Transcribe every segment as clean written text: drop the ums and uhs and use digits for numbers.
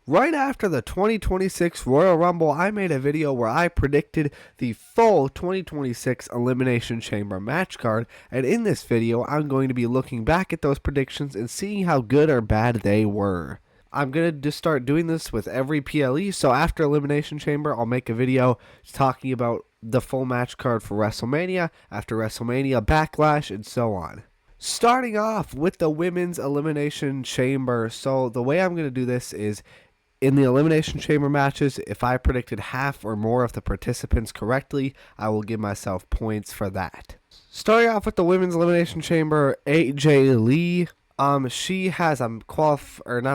Right after the 2026 Royal Rumble, I made a video where I predicted the full 2026 Elimination Chamber match card, and in this video, I'm going to be looking back at those predictions and seeing how good or bad they were. I'm going to just start doing this with every PLE, so after Elimination Chamber, I'll make a video talking about the full match card for WrestleMania, after WrestleMania, Backlash, and so on. Starting off with the Women's Elimination Chamber, so the way I'm going to do this is, in the Elimination Chamber matches, if I predicted half or more of the participants correctly, I will give myself points for that. Starting off with the Women's Elimination Chamber, AJ Lee. She has not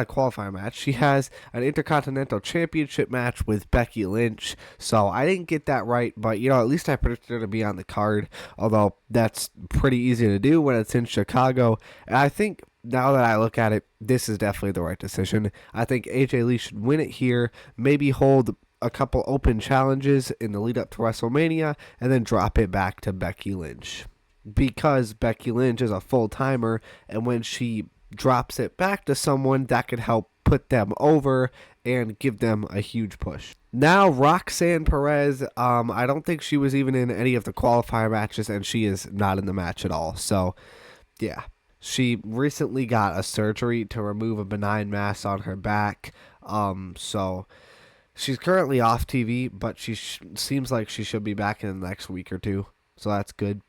a qualifying match. She has an Intercontinental Championship match with Becky Lynch. So I didn't get that right, but at least I predicted her to be on the card. Although that's pretty easy to do when it's in Chicago. And I think now that I look at it, this is definitely the right decision. I think AJ Lee should win it here. Maybe hold a couple open challenges in the lead up to WrestleMania, and then drop it back to Becky Lynch. Because Becky Lynch is a full-timer, and when she drops it back to someone, that could help put them over and give them a huge push. Now, Roxanne Perez, I don't think she was even in any of the qualifier matches, and she is not in the match at all. So, yeah. She recently got a surgery to remove a benign mass on her back, so she's currently off TV, but she seems like she should be back in the next week or two, so that's good.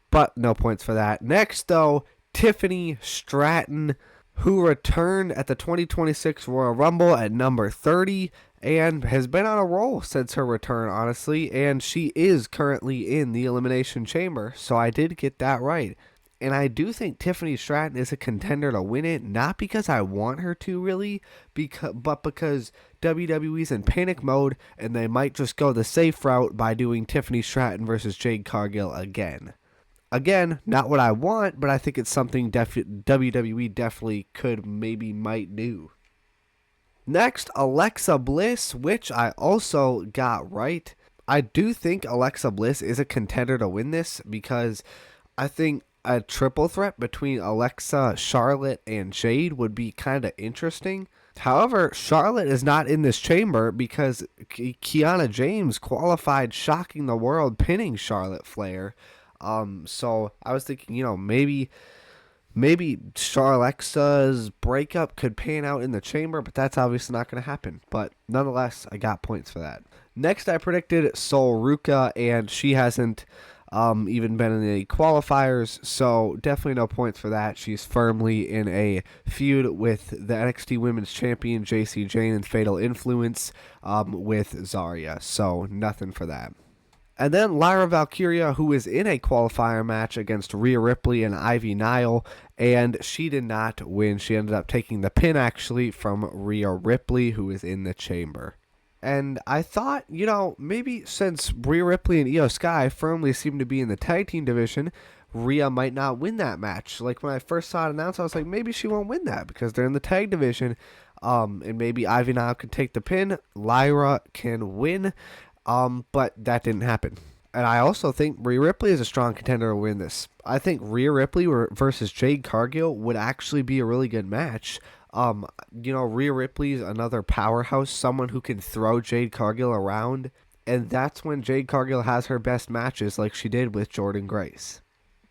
But no points for that. Next, though, Tiffany Stratton, who returned at the 2026 Royal Rumble at number 30 and has been on a roll since her return, honestly. And she is currently in the Elimination Chamber, so I did get that right. And I do think Tiffany Stratton is a contender to win it, not because I want her to really, but because WWE's in panic mode, and they might just go the safe route by doing Tiffany Stratton versus Jade Cargill again. Again, not what I want, but I think it's something WWE definitely might do. Next, Alexa Bliss, which I also got right. I do think Alexa Bliss is a contender to win this because I think a triple threat between Alexa, Charlotte, and Jade would be kind of interesting. However, Charlotte is not in this chamber because Kiana James qualified, shocking the world, pinning Charlotte Flair. So I was thinking, maybe Alexa's breakup could pan out in the chamber, but that's obviously not going to happen. But nonetheless, I got points for that. Next, I predicted Sol Ruca, and she hasn't even been in any qualifiers, so definitely no points for that. She's firmly in a feud with the NXT Women's Champion, JC Jane, and Fatal Influence with Zarya, so nothing for that. And then Lyra Valkyria, who is in a qualifier match against Rhea Ripley and Ivy Nile, and she did not win. She ended up taking the pin, actually, from Rhea Ripley, who is in the chamber. And I thought, maybe since Rhea Ripley and Io Sky firmly seem to be in the tag team division, Rhea might not win that match. Like, when I first saw it announced, I was like, maybe she won't win that because they're in the tag division, and maybe Ivy Nile can take the pin, Lyra can win. But that didn't happen. And I also think Rhea Ripley is a strong contender to win this. I think Rhea Ripley versus Jade Cargill would actually be a really good match. Rhea Ripley's another powerhouse, someone who can throw Jade Cargill around. And that's when Jade Cargill has her best matches, like she did with Jordynne Grace.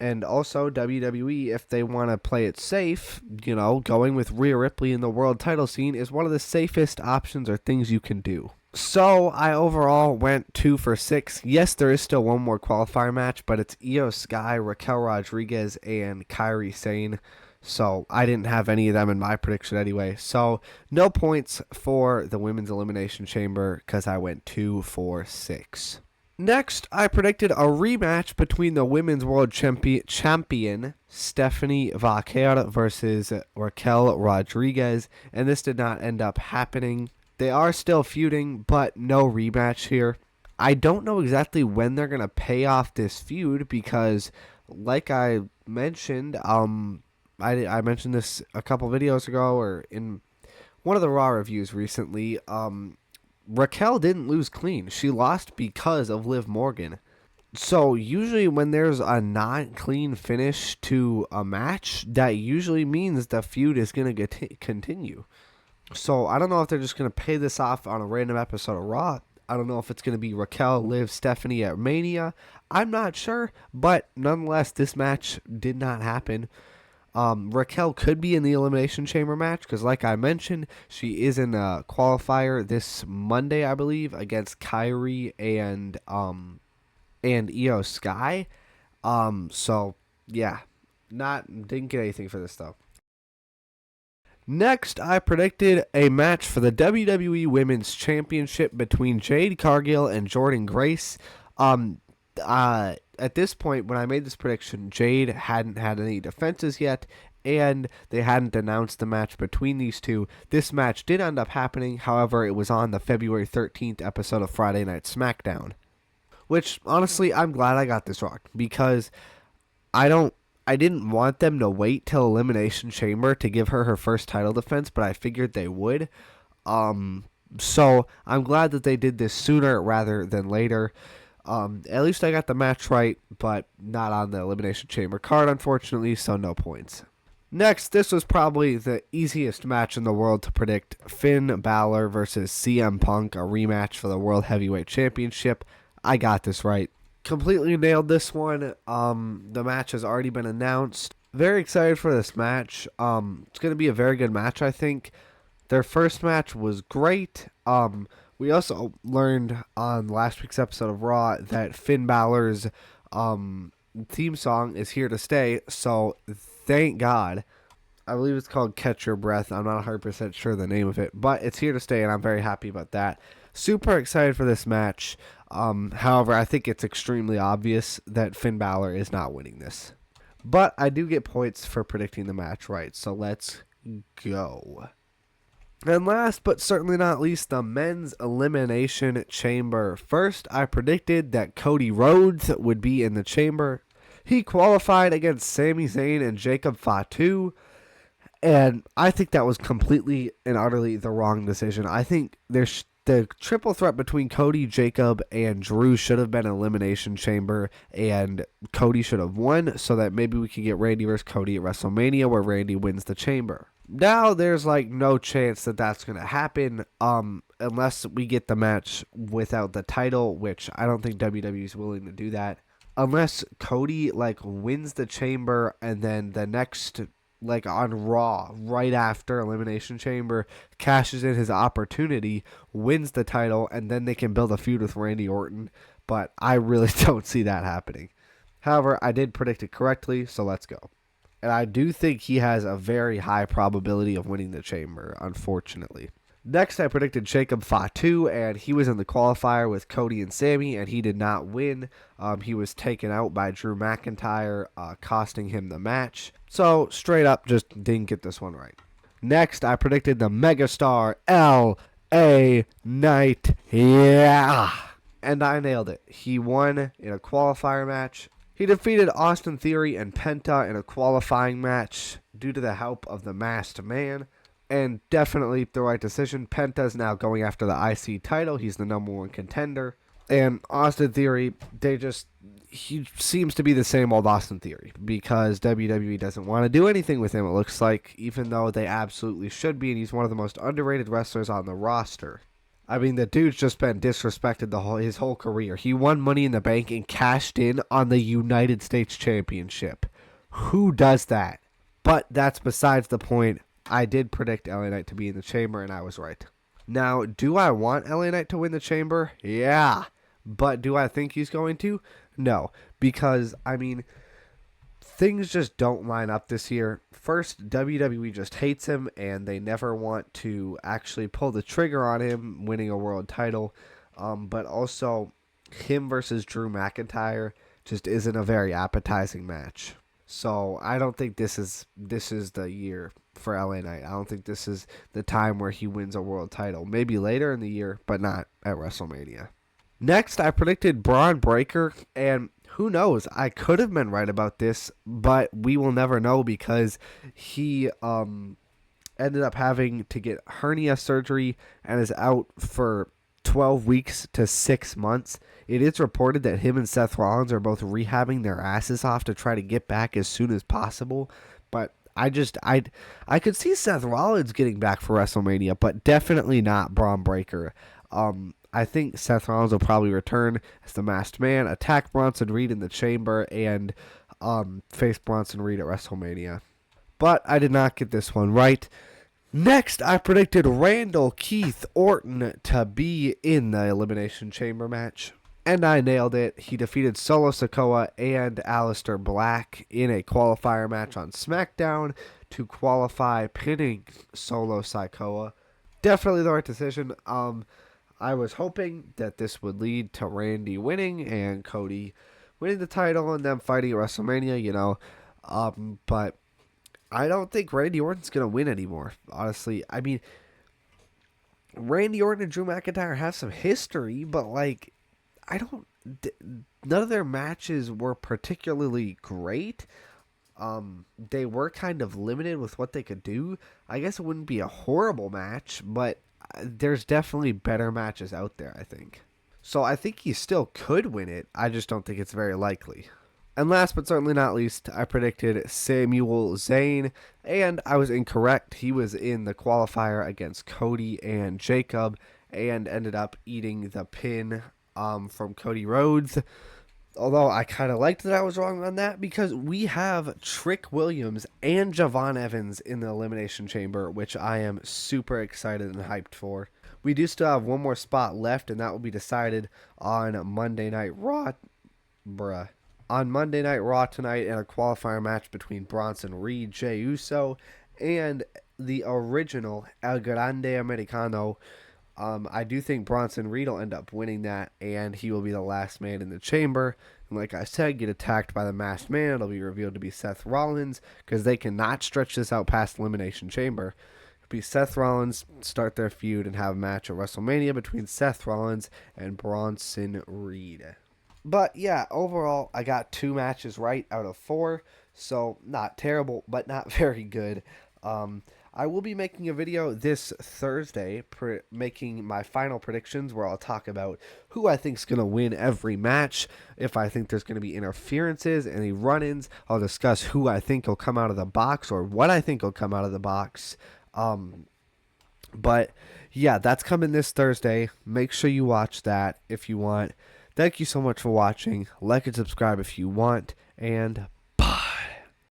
And also, WWE, if they want to play it safe, going with Rhea Ripley in the world title scene is one of the safest options or things you can do. So, I overall went 2 for 6. Yes, there is still one more qualifier match, but it's Io Sky, Raquel Rodrigues, and Kairi Sane. So, I didn't have any of them in my prediction anyway. So, no points for the Women's Elimination Chamber because I went 2 for 6. Next, I predicted a rematch between the Women's World Champion Stephanie Vaquer versus Raquel Rodrigues, and this did not end up happening. They are still feuding, but no rematch here. I don't know exactly when they're going to pay off this feud because, like I mentioned, I mentioned this a couple videos ago or in one of the Raw reviews recently. Raquel didn't lose clean. She lost because of Liv Morgan. So usually when there's a not clean finish to a match, that usually means the feud is going to continue. So I don't know if they're just going to pay this off on a random episode of Raw. I don't know if it's going to be Raquel, Liv, Stephanie at Mania. I'm not sure, but nonetheless, this match did not happen. Raquel could be in the Elimination Chamber match because, like I mentioned, she is in a qualifier this Monday, I believe, against Kyrie and Io Sky. So yeah, didn't get anything for this though. Next, I predicted a match for the WWE Women's Championship between Jade Cargill and Jordynne Grace. At this point, when I made this prediction, Jade hadn't had any defenses yet, and they hadn't announced the match between these two. This match did end up happening, however, it was on the February 13th episode of Friday Night SmackDown. Which, honestly, I'm glad I got this wrong, because I didn't want them to wait till Elimination Chamber to give her her first title defense, but I figured they would. So I'm glad that they did this sooner rather than later. At least I got the match right, but not on the Elimination Chamber card, unfortunately, so no points. Next, this was probably the easiest match in the world to predict. Finn Balor versus CM Punk, a rematch for the World Heavyweight Championship. I got this right. Completely nailed this one. The match has already been announced. Very excited for this match. It's going to be a very good match, I think. Their first match was great. We also learned on last week's episode of Raw that Finn Balor's theme song is here to stay, so thank God. I believe it's called Catch Your Breath. I'm not 100% sure the name of it, but it's here to stay, and I'm very happy about that. Super excited for this match. However, I think it's extremely obvious that Finn Balor is not winning this. But I do get points for predicting the match right, so let's go. And last but certainly not least, the men's elimination chamber. First, I predicted that Cody Rhodes would be in the chamber. He qualified against Sami Zayn and Jacob Fatu, and I think that was completely and utterly the wrong decision. I think the triple threat between Cody, Jacob, and Drew should have been an elimination chamber, and Cody should have won so that maybe we could get Randy versus Cody at WrestleMania where Randy wins the chamber. Now there's like no chance that that's going to happen unless we get the match without the title, which I don't think WWE is willing to do that. Unless Cody like wins the chamber and then the next like on Raw right after Elimination Chamber cashes in his opportunity, wins the title, and then they can build a feud with Randy Orton. But I really don't see that happening. However, I did predict it correctly, so let's go. And I do think he has a very high probability of winning the chamber, unfortunately. Next, I predicted Jacob Fatu, and he was in the qualifier with Cody and Sami, and he did not win. He was taken out by Drew McIntyre, costing him the match. So, straight up, just didn't get this one right. Next, I predicted the megastar L.A. Knight. Yeah! And I nailed it. He won in a qualifier match. He defeated Austin Theory and Penta in a qualifying match due to the help of the Masked Man. And definitely the right decision. Penta's now going after the IC title. He's the #1 contender. And Austin Theory, he seems to be the same old Austin Theory because WWE doesn't want to do anything with him, it looks like, even though they absolutely should be. And he's one of the most underrated wrestlers on the roster. I mean, the dude's just been disrespected his whole career. He won Money in the Bank and cashed in on the United States Championship. Who does that? But that's besides the point. I did predict LA Knight to be in the chamber, and I was right. Now, do I want LA Knight to win the chamber? Yeah. But do I think he's going to? No. Because, I mean, things just don't line up this year. First, WWE just hates him, and they never want to actually pull the trigger on him winning a world title. But also, him versus Drew McIntyre just isn't a very appetizing match. So I don't think this is the year for LA Knight. I don't think this is the time where he wins a world title. Maybe later in the year, but not at WrestleMania. Next, I predicted Braun Breaker, and who knows? I could have been right about this, but we will never know because he ended up having to get hernia surgery and is out for 12 weeks to 6 months. It is reported that him and Seth Rollins are both rehabbing their asses off to try to get back as soon as possible, but I could see Seth Rollins getting back for WrestleMania, but definitely not Braun Breaker. I think Seth Rollins will probably return as the Masked Man, attack Bronson Reed in the Chamber, and face Bronson Reed at WrestleMania. But I did not get this one right. Next, I predicted Randall Keith Orton to be in the Elimination Chamber match. And I nailed it. He defeated Solo Sikoa and Aleister Black in a qualifier match on SmackDown to qualify, pinning Solo Sikoa. Definitely the right decision. I was hoping that this would lead to Randy winning and Cody winning the title and them fighting at WrestleMania, but I don't think Randy Orton's going to win anymore, honestly. I mean, Randy Orton and Drew McIntyre have some history, but, like, none of their matches were particularly great. They were kind of limited with what they could do. I guess it wouldn't be a horrible match, but there's definitely better matches out there, I think. So I think he still could win it. I just don't think it's very likely. And last but certainly not least, I predicted Samuel Zayn, and I was incorrect. He was in the qualifier against Cody and Jacob, and ended up eating the pin from Cody Rhodes. Although I kind of liked that I was wrong on that, because we have Trick Williams and Javon Evans in the Elimination Chamber, which I am super excited and hyped for. We do still have one more spot left, and that will be decided on Monday Night Raw. On Monday Night Raw tonight, in a qualifier match between Bronson Reed, Jey Uso, and the original El Grande Americano. I do think Bronson Reed will end up winning that, and he will be the last man in the chamber. And like I said, get attacked by the Masked Man. It'll be revealed to be Seth Rollins, because they cannot stretch this out past Elimination Chamber. It'll be Seth Rollins, start their feud, and have a match at WrestleMania between Seth Rollins and Bronson Reed. But yeah, overall, I got 2 matches right out of 4, so not terrible, but not very good. I will be making a video this Thursday making my final predictions, where I'll talk about who I think is going to win every match, if I think there's going to be interferences, any run-ins. I'll discuss who I think will come out of the box, or what I think will come out of the box. But yeah, that's coming this Thursday. Make sure you watch that if you want. Thank you so much for watching. Like and subscribe if you want, and